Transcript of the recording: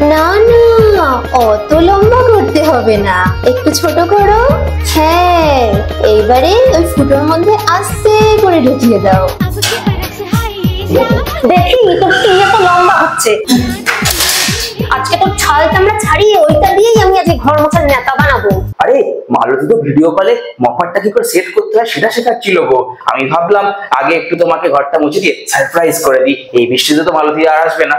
না না, অত লম্বা করতে হবে না, একটু ছোট করো। হ্যাঁ, এইবারে ওই ফুটোর মধ্যে আস্তে করে ঢুকিয়ে দাও। দেখি তোর কি এত লম্বা হচ্ছে। আজকে তোর ছাল চামড়া ছাড়িয়ে ওইটা দিয়েই আমি আজকে ঘর মোছার নেতা বানাবো। আরে মালতী তো ভিডিও কলে মপারটা কি করে সেট করতে হয় সেটা শেখাচ্ছিল গো। আমি ভাবলাম আগে একটু তোমাকে ঘরটা মুছে দিয়ে সারপ্রাইজ করে দিই, এই বৃষ্টিতে তো মালতী আর আসবে না।